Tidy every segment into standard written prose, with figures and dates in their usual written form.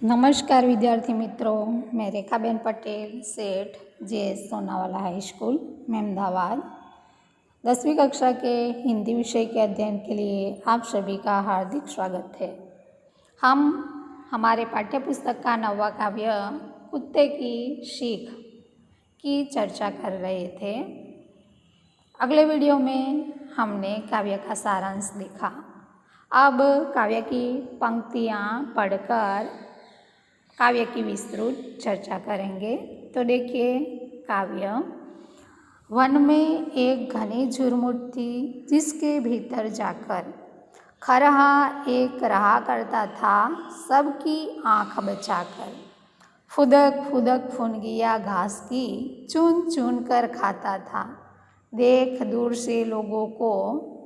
नमस्कार विद्यार्थी मित्रों, मैं रेखाबेन पटेल, सेठ JS Sonawala high school Mehmedabad 10वीं कक्षा के हिंदी विषय के अध्ययन के लिए आप सभी का हार्दिक स्वागत है। हम हमारे पाठ्यपुस्तक का 9वां काव्य कुत्ते की सीख की चर्चा कर रहे थे। अगले वीडियो में हमने काव्य का सारांश देखा। अब काव्य की पंक्तियाँ पढ़कर काव्य की विस्तृत चर्चा करेंगे। तो देखिए काव्य। वन में एक घनी झुरमुट थी, जिसके भीतर जाकर खरहा एक रहा करता था, सबकी आँख बचाकर। फुदक फुदक फुनगिया घास की चुन चुन कर खाता था, देख दूर से लोगों को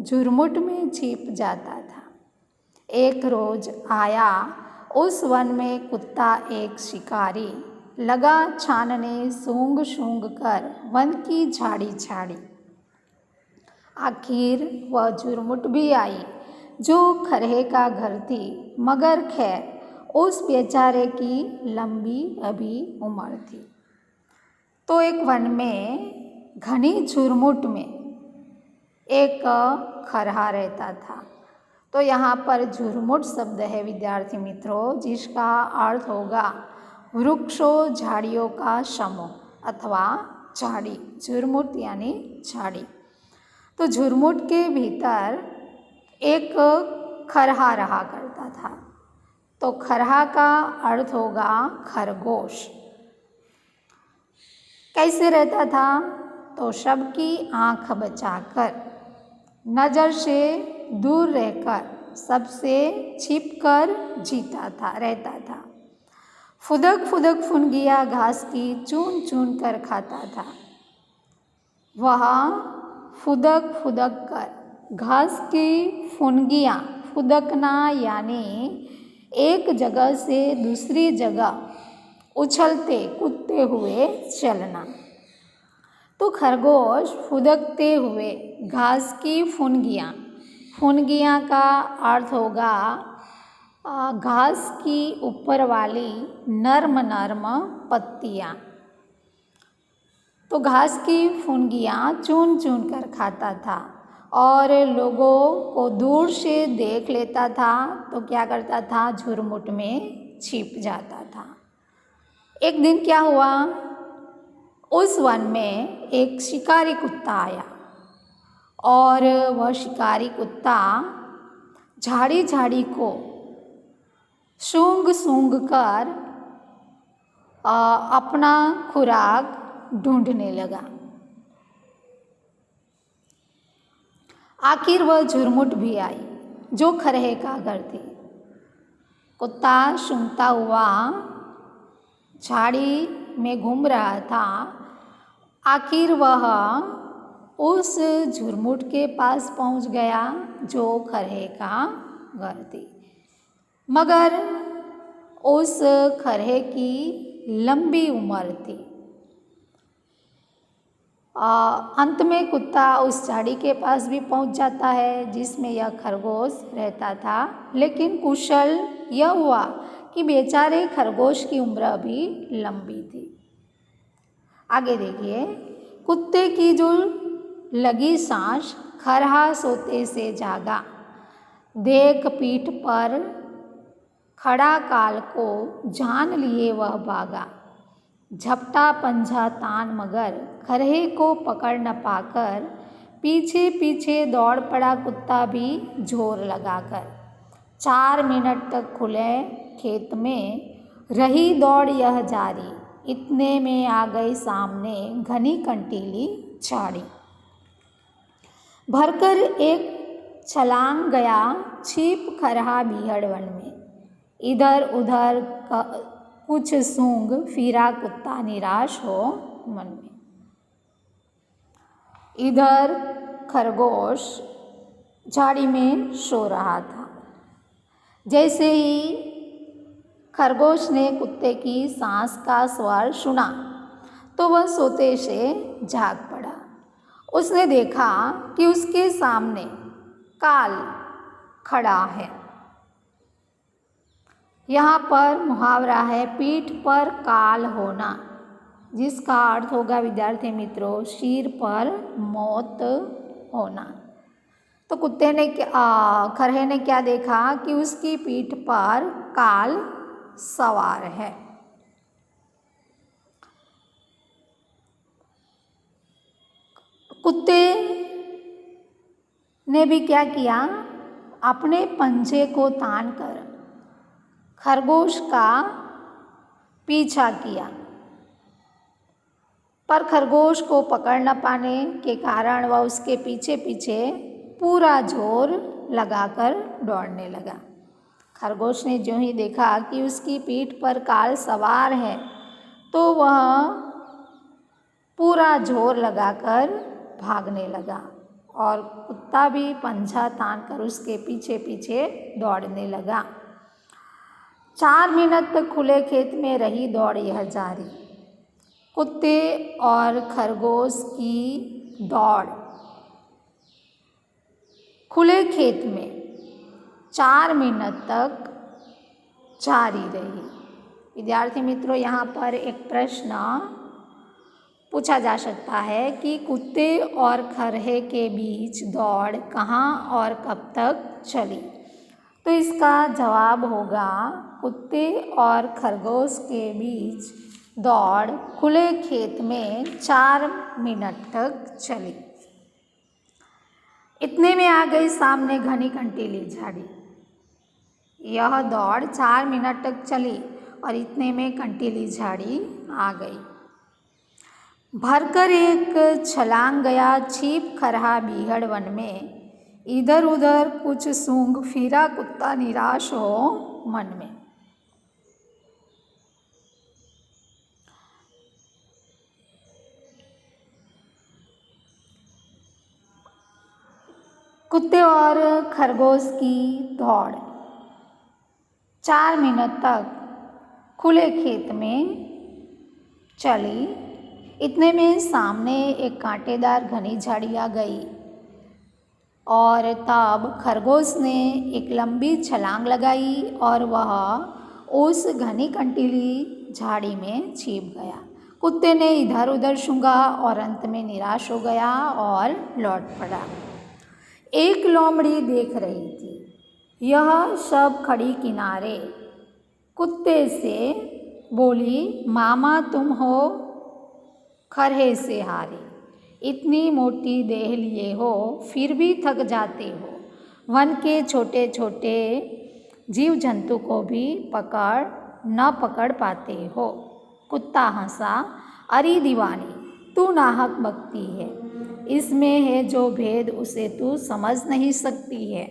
झुरमुट में छिप जाता था। एक रोज आया उस वन में कुत्ता एक शिकारी, लगा छानने सूंघ सूंघ कर वन की झाड़ी झाड़ी। आखिर वह झुरमुट भी आई, जो खरहे का घर थी, मगर खैर उस बेचारे की लंबी अभी उम्र थी। तो एक वन में घनी झुरमुट में एक खरहा रहता था। तो यहाँ पर झुरमुट शब्द है विद्यार्थी मित्रों, जिसका अर्थ होगा वृक्षों झाड़ियों का समूह अथवा झाड़ी। झुरमुट यानी झाड़ी। तो झुरमुट के भीतर एक खरहा रहा करता था। तो खरहा का अर्थ होगा खरगोश। कैसे रहता था? तो सबकी आँख बचाकर, नज़र से दूर रहकर, सबसे छिपकर जीता था, रहता था। फुदक फुदक फुनगिया घास की चुन चुन कर खाता था। वह फुदक फुदक कर घास की फुनगियाँ, फुदकना यानी एक जगह से दूसरी जगह उछलते कूदते हुए चलना। तो खरगोश फुदकते हुए घास की फुनगियाँ, फुनगियाँ का अर्थ होगा घास की ऊपर वाली नर्म नर्म पत्तियाँ। तो घास की फुनगियाँ चुन चुन कर खाता था और लोगों को दूर से देख लेता था तो क्या करता था? झुरमुट में छिप जाता था। एक दिन क्या हुआ? उस वन में एक शिकारी कुत्ता आया और वह शिकारी कुत्ता झाड़ी झाड़ी को सूंघ सूंघ कर अपना खुराक ढूंढने लगा। आखिर वह झुरमुट भी आई, जो खरहे का घर थी। कुत्ता सूंघता हुआ झाड़ी में घूम रहा था। आखिर वह उस झुरमुट के पास पहुंच गया, जो खरहे का घर थी। मगर उस खरहे की लंबी उम्र थी। अंत में कुत्ता उस झाड़ी के पास भी पहुंच जाता है, जिसमें यह खरगोश रहता था। लेकिन कुशल यह हुआ कि बेचारे खरगोश की उम्र भी लंबी थी। आगे देखिए। कुत्ते की जो लगी सांस, खरहा सोते से जागा, देख पीठ पर खड़ा काल को जान लिए वह भागा। झपटा पंजा तान मगर खरहे को पकड़ न पाकर, पीछे पीछे दौड़ पड़ा कुत्ता भी जोर लगाकर। 4 मिनट तक खुले खेत में रही दौड़ यह जारी, इतने में आ गई सामने घनी कंटीली झाड़ी। भरकर एक छलांग गया छिप खरहा बीहड़ वन में। इधर उधर कुछ सूंघ फिरा कुत्ता निराश हो मन में। इधर खरगोश झाड़ी में सो रहा था। जैसे ही खरगोश ने कुत्ते की सांस का स्वर सुना तो वह सोते से जाग पड़ा। उसने देखा कि उसके सामने काल खड़ा है। यहाँ पर मुहावरा है पीठ पर काल होना, जिसका अर्थ होगा विद्यार्थी मित्रों सिर पर मौत होना। तो खरहे ने क्या देखा कि उसकी पीठ पर काल सवार है। कुत्ते ने भी क्या किया, अपने पंजे को तानकर खरगोश का पीछा किया, पर खरगोश को पकड़ न पाने के कारण वह उसके पीछे पीछे पूरा जोर लगाकर दौड़ने लगा। खरगोश ने जो ही देखा कि उसकी पीठ पर काल सवार है तो वह पूरा जोर लगाकर भागने लगा और कुत्ता भी पंजा तानकर उसके पीछे पीछे दौड़ने लगा। 4 मिनट तक खुले खेत में रही दौड़ यह जारी। कुत्ते और खरगोश की दौड़ खुले खेत में 4 मिनट तक जारी रही। विद्यार्थी मित्रों, यहाँ पर एक प्रश्न पूछा जा सकता है कि कुत्ते और खरहे के बीच दौड़ कहाँ और कब तक चली। तो इसका जवाब होगा कुत्ते और खरगोश के बीच दौड़ खुले खेत में 4 मिनट तक चली। इतने में आ गई सामने घनी कंटीली झाड़ी। यह दौड़ 4 मिनट तक चली और इतने में कंटीली झाड़ी आ गई। भरकर एक छलांग गया छिप खरहा बीहड़ वन में, इधर उधर कुछ सूंघ फिरा कुत्ता निराश हो मन में। कुत्ते और खरगोश की दौड़ 4 मिनट तक खुले खेत में चली। इतने में सामने एक कांटेदार घनी झाड़ी आ गई और तब खरगोश ने एक लंबी छलांग लगाई और वह उस घनी कंटीली झाड़ी में छिप गया। कुत्ते ने इधर उधर सूंघा और अंत में निराश हो गया और लौट पड़ा। एक लोमड़ी देख रही थी यह सब खड़ी किनारे। कुत्ते से बोली, मामा तुम हो खरहे से हारे, इतनी मोटी देह लिए हो फिर भी थक जाते हो। वन के छोटे छोटे जीव जंतु को भी न पकड़ पाते हो। कुत्ता हंसा, अरे दीवानी तू नाहक बकती है, इसमें है जो भेद उसे तू समझ नहीं सकती है।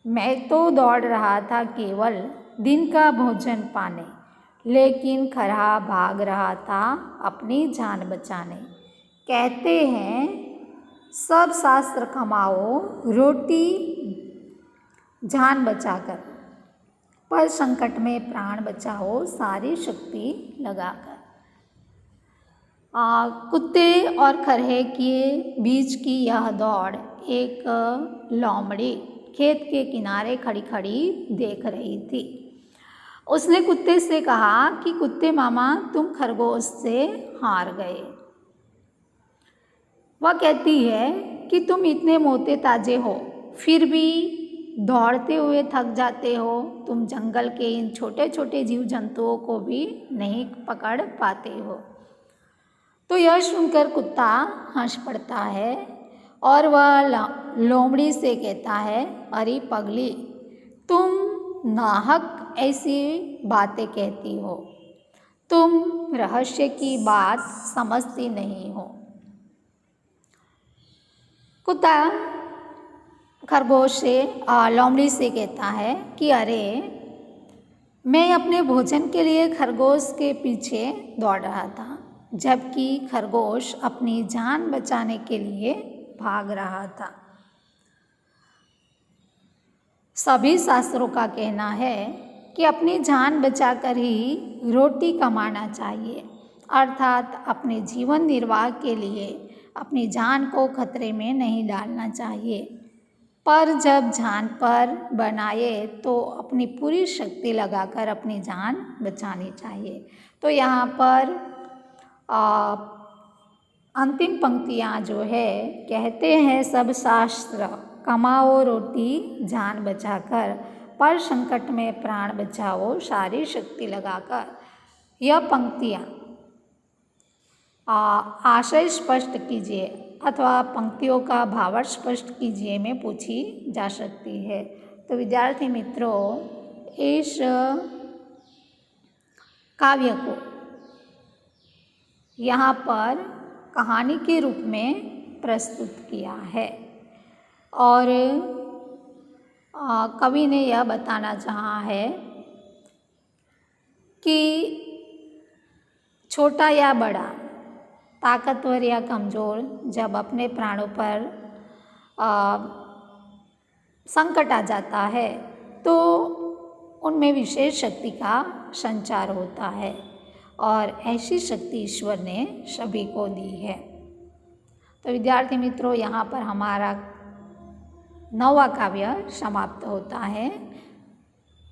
मैं तो दौड़ रहा था केवल दिन का भोजन पाने, लेकिन खरहा भाग रहा था अपनी जान बचाने। कहते हैं सब शास्त्र कमाओ रोटी जान बचाकर, पर संकट में प्राण बचाओ सारी शक्ति लगाकर। कुत्ते और खरहे के बीच की यह दौड़ एक लोमड़ी खेत के किनारे खड़ी खड़ी देख रही थी। उसने कुत्ते से कहा कि कुत्ते मामा तुम खरगोश से हार गए। वह कहती है कि तुम इतने मोटे ताजे हो फिर भी दौड़ते हुए थक जाते हो। तुम जंगल के इन छोटे छोटे जीव जंतुओं को भी नहीं पकड़ पाते हो। तो यह सुनकर कुत्ता हंस पड़ता है और वह लोमड़ी से कहता है, अरे पगली तुम नाहक ऐसी बातें कहती हो, तुम रहस्य की बात समझती नहीं हो। कुत्ता खरगोश से लोमड़ी से कहता है कि अरे मैं अपने भोजन के लिए खरगोश के पीछे दौड़ रहा था, जबकि खरगोश अपनी जान बचाने के लिए भाग रहा था। सभी शास्त्रों का कहना है कि अपनी जान बचाकर ही रोटी कमाना चाहिए, अर्थात अपने जीवन निर्वाह के लिए अपनी जान को खतरे में नहीं डालना चाहिए। पर जब जान पर बनाए तो अपनी पूरी शक्ति लगाकर अपनी जान बचानी चाहिए। तो यहाँ पर अंतिम पंक्तियाँ जो है, कहते हैं सब शास्त्र, कमाओ रोटी जान बचाकर, पर संकट में प्राण बचाओ सारी शक्ति लगाकर। यह पंक्तियाँ आशय स्पष्ट कीजिए अथवा पंक्तियों का भावार्थ स्पष्ट कीजिए में पूछी जा सकती है। तो विद्यार्थी मित्रों, इस काव्य को यहाँ पर कहानी के रूप में प्रस्तुत किया है और कवि ने यह बताना चाहा है कि छोटा या बड़ा, ताकतवर या कमज़ोर, जब अपने प्राणों पर संकट आ जाता है तो उनमें विशेष शक्ति का संचार होता है और ऐसी शक्ति ईश्वर ने सभी को दी है। तो विद्यार्थी मित्रों, यहाँ पर हमारा 9वां काव्य समाप्त होता है।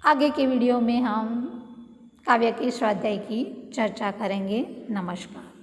आगे के वीडियो में हम काव्य के स्वाध्याय की चर्चा करेंगे। नमस्कार।